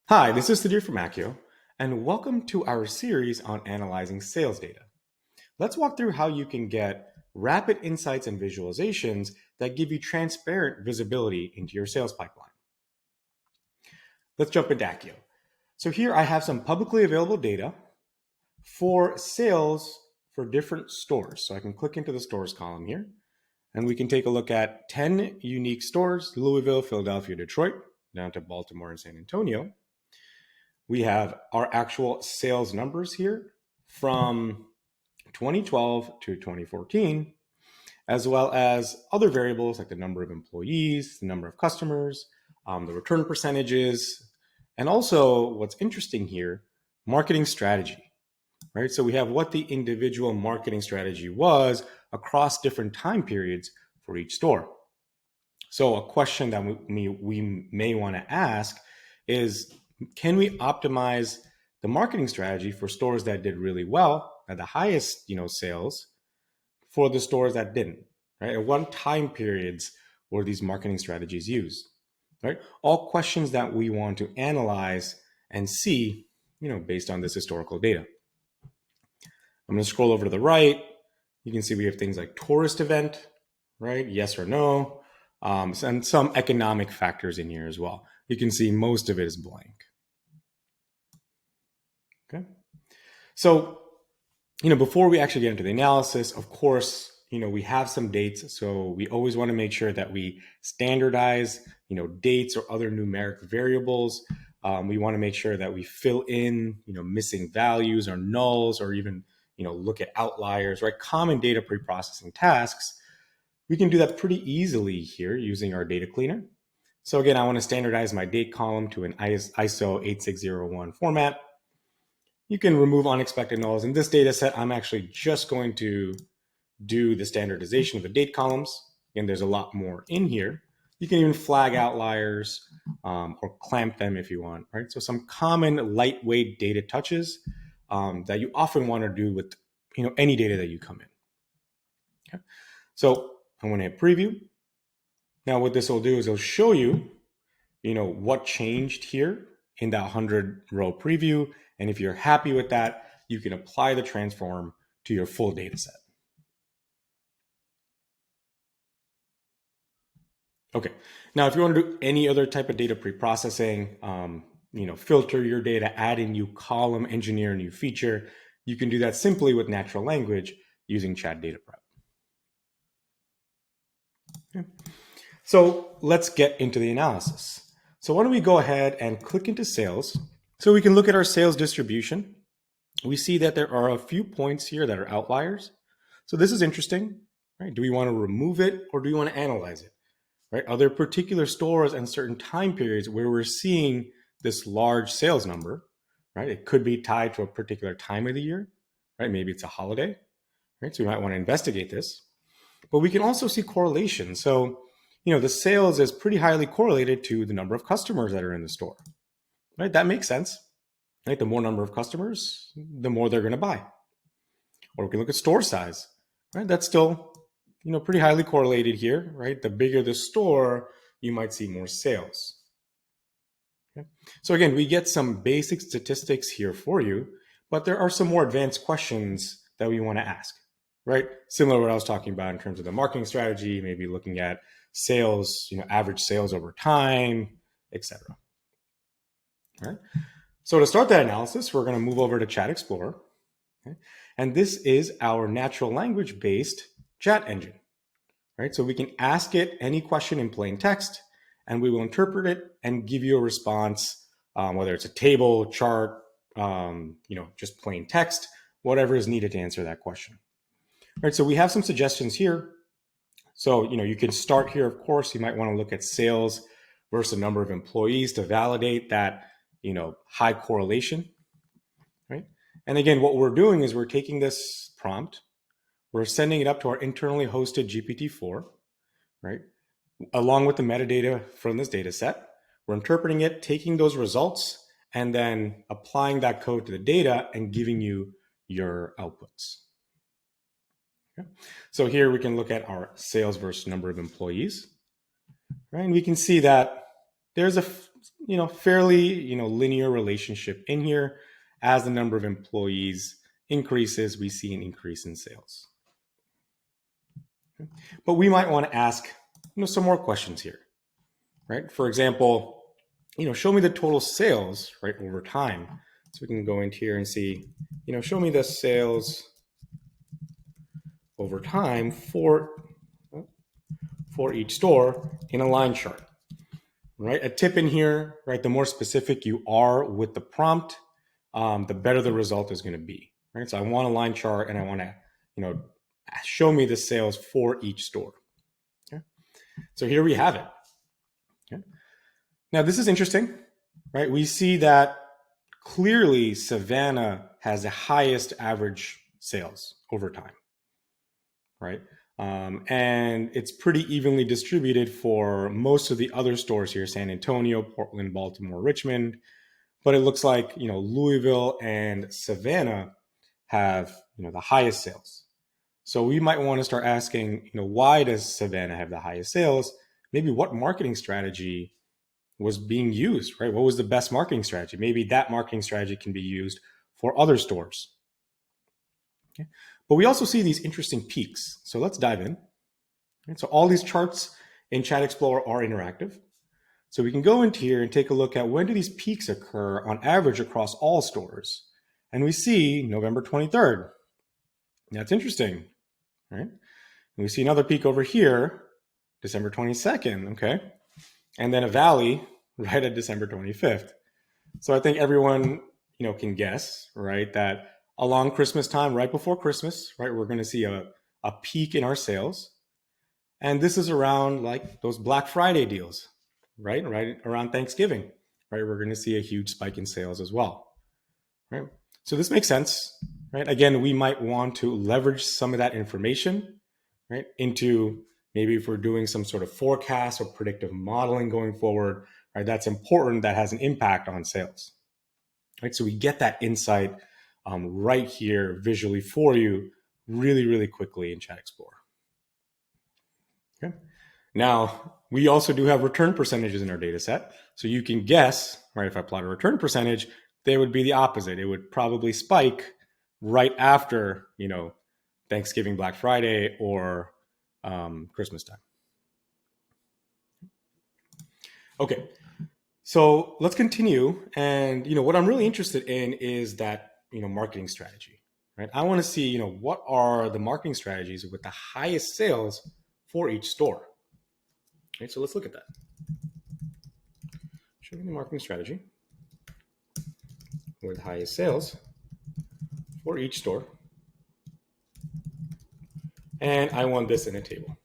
Hi, this is Sudhir from Akkio, and welcome to our series on analyzing sales data. Let's walk through how you can get rapid insights and visualizations that give you transparent visibility into your sales pipeline. Let's jump into Akkio. So here I have some publicly available data for sales for different stores. So I can click into the stores column here, and we can take a look at 10 unique stores: Louisville, Philadelphia, Detroit, down to Baltimore and San Antonio. We have our actual sales numbers here from 2012 to 2014, as well as other variables like the number of employees, the number of customers, the return percentages, and also what's interesting here, marketing strategy, right? So we have what the individual marketing strategy was across different time periods for each store. So a question that we may want to ask is, can we optimize the marketing strategy for stores that did really well at the highest, sales for the stores that didn't, right? At what time periods were these marketing strategies used, right? All questions that we want to analyze and see, based on this historical data. I'm going to scroll over to the right. You can see we have things like tourist event, right? Yes or no, and some economic factors in here as well. You can see most of it is blank. Okay. So, before we actually get into the analysis, of course, we have some dates. So we always want to make sure that we standardize, dates or other numeric variables. We want to make sure that we fill in, missing values or nulls, or even, look at outliers, right? Common data preprocessing tasks. We can do that pretty easily here using our data cleaner. So again, I want to standardize my date column to an ISO 8601 format. You can remove unexpected nulls. In this data set, I'm actually just going to do the standardization of the date columns. And there's a lot more in here. You can even flag outliers or clamp them if you want, right? So some common lightweight data touches that you often want to do with any data that you come in. Okay. So I'm going to hit preview. Now what this will do is it'll show you, what changed here in that 100-row preview. And if you're happy with that, you can apply the transform to your full data set. Okay, now if you want to do any other type of data preprocessing, filter your data, add a new column, engineer a new feature, you can do that simply with natural language using Chat Data Prep. Okay. So let's get into the analysis. So why don't we go ahead and click into sales so we can look at our sales distribution. We see that there are a few points here that are outliers. So this is interesting, right? Do we want to remove it or do we want to analyze it, right? Are there particular stores and certain time periods where we're seeing this large sales number, right? It could be tied to a particular time of the year, right? Maybe it's a holiday, right? So we might want to investigate this. But we can also see correlation. So, the sales is pretty highly correlated to the number of customers that are in the store, right? That makes sense, right? The more number of customers, the more they're going to buy. Or we can look at store size, right? That's still, pretty highly correlated here, right? The bigger the store, you might see more sales. Okay? So again, we get some basic statistics here for you, but there are some more advanced questions that we want to ask, right? Similar to what I was talking about in terms of the marketing strategy, maybe looking at sales, average sales over time, etc. All right. So to start that analysis, we're going to move over to Chat Explorer. Okay? And this is our natural language based chat engine, right? So we can ask it any question in plain text and we will interpret it and give you a response, whether it's a table, chart, just plain text, whatever is needed to answer that question. All right, so we have some suggestions here. So, you can start here, of course. You might want to look at sales versus the number of employees to validate that, high correlation, right? And again, what we're doing is we're taking this prompt, we're sending it up to our internally hosted GPT-4, right? Along with the metadata from this data set, we're interpreting it, taking those results, and then applying that code to the data and giving you your outputs. Okay. So here we can look at our sales versus number of employees, right? And we can see that there's fairly, linear relationship in here. As the number of employees increases, we see an increase in sales. But we might want to ask, some more questions here, right? For example, show me the total sales, right, over time. So we can go into here and see, show me the sales over time for each store in a line chart, right? A tip in here, right? The more specific you are with the prompt, the better the result is going to be, right? So I want a line chart and I want to, show me the sales for each store. Okay? So here we have it. Okay? Now this is interesting, right? We see that clearly Savannah has the highest average sales over time, right? And it's pretty evenly distributed for most of the other stores here, San Antonio, Portland, Baltimore, Richmond. But it looks like, Louisville and Savannah have, the highest sales. So we might want to start asking, why does Savannah have the highest sales? Maybe what marketing strategy was being used, right? What was the best marketing strategy? Maybe that marketing strategy can be used for other stores. Okay. But we also see these interesting peaks. So let's dive in. So all these charts in Chat Explorer are interactive. So we can go into here and take a look at when do these peaks occur on average across all stores. And we see November 23rd. That's interesting, right? And we see another peak over here, December 22nd, okay? And then a valley right at December 25th. So I think everyone, can guess, right, that along Christmas time, right before Christmas, right, we're going to see a peak in our sales. And this is around like those Black Friday deals, right around Thanksgiving, right? We're going to see a huge spike in sales as well, right? So this makes sense, right? Again, we might want to leverage some of that information, right, into maybe if we're doing some sort of forecast or predictive modeling going forward, right? That's important. That has an impact on sales, right? So we get that insight right here visually for you really, really quickly in Chat Explorer. Okay. Now, we also do have return percentages in our data set. So you can guess, right, if I plot a return percentage, they would be the opposite. It would probably spike right after, Thanksgiving, Black Friday, or Christmas time. Okay, so let's continue. And, what I'm really interested in is that, marketing strategy, right? I want to see, what are the marketing strategies with the highest sales for each store. Okay, so let's look at that. Show me the marketing strategy with the highest sales for each store. And I want this in a table.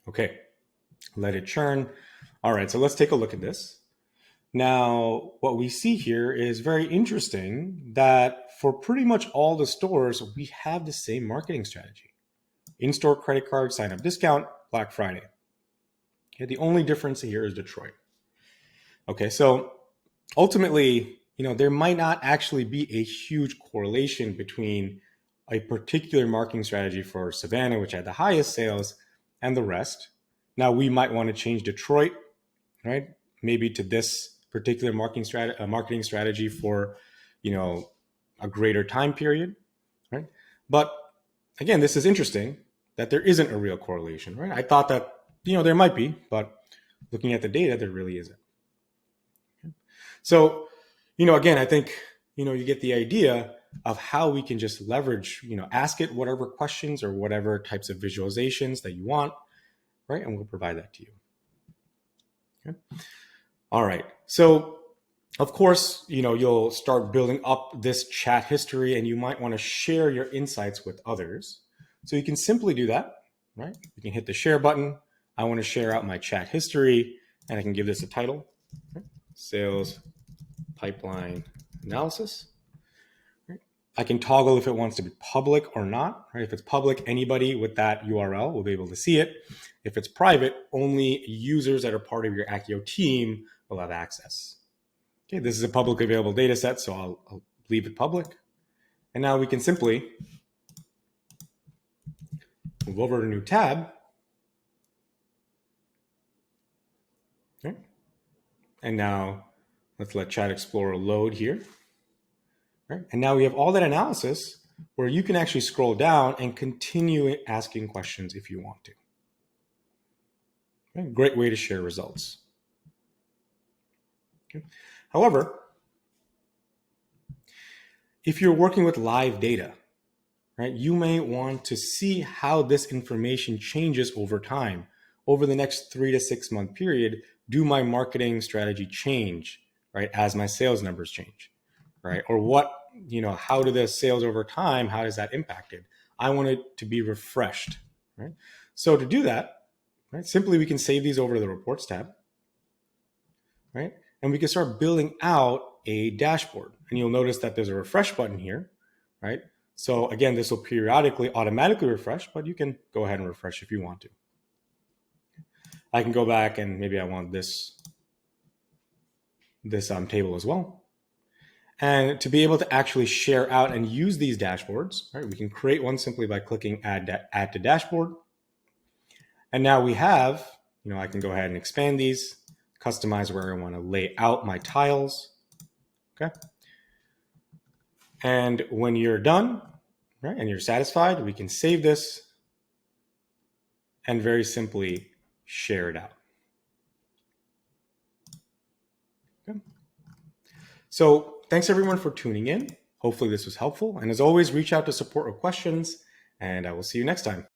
Okay, let it churn. All right, so let's take a look at this. Now, what we see here is very interesting that for pretty much all the stores, we have the same marketing strategy. In-store credit card, sign-up discount, Black Friday. Okay, the only difference here is Detroit. Okay, so ultimately, there might not actually be a huge correlation between a particular marketing strategy for Savannah, which had the highest sales, and the rest. Now, we might want to change Detroit, right? Maybe to this particular marketing strategy for, a greater time period, right? But again, this is interesting that there isn't a real correlation, right? I thought that, there might be, but looking at the data, there really isn't. So, again, I think, you get the idea of how we can just leverage, ask it whatever questions or whatever types of visualizations that you want, right? And we'll provide that to you. Okay. All right. So, of course, you'll start building up this chat history and you might want to share your insights with others. So you can simply do that, right? You can hit the share button. I want to share out my chat history and I can give this a title, right? Sales pipeline analysis. Right? I can toggle if it wants to be public or not. Right? If it's public, anybody with that URL will be able to see it. If it's private, only users that are part of your Akkio team will have access. Okay, this is a publicly available data set, so I'll leave it public. And now we can simply move over to a new tab. Okay. And now let's let Chat Explorer load here. Right? And now we have all that analysis where you can actually scroll down and continue asking questions if you want to. Okay? Great way to share results. Okay? However, if you're working with live data, right, you may want to see how this information changes over time. Over the next 3 to 6 month period, do my marketing strategy change, right, as my sales numbers change, right? Or what, how do the sales over time, how does that impact it? I want it to be refreshed, right? So to do that, right, simply we can save these over to the reports tab, right? And we can start building out a dashboard. And you'll notice that there's a refresh button here, right? So again, this will periodically automatically refresh, but you can go ahead and refresh if you want to. I can go back and maybe I want this table as well. And to be able to actually share out and use these dashboards, right, we can create one simply by clicking add to dashboard. And now we have, I can go ahead and expand these, customize where I want to lay out my tiles. Okay. And when you're done, right, and you're satisfied, we can save this and very simply share it out. Okay. So thanks everyone for tuning in. Hopefully this was helpful. And as always, reach out to support with questions, and I will see you next time.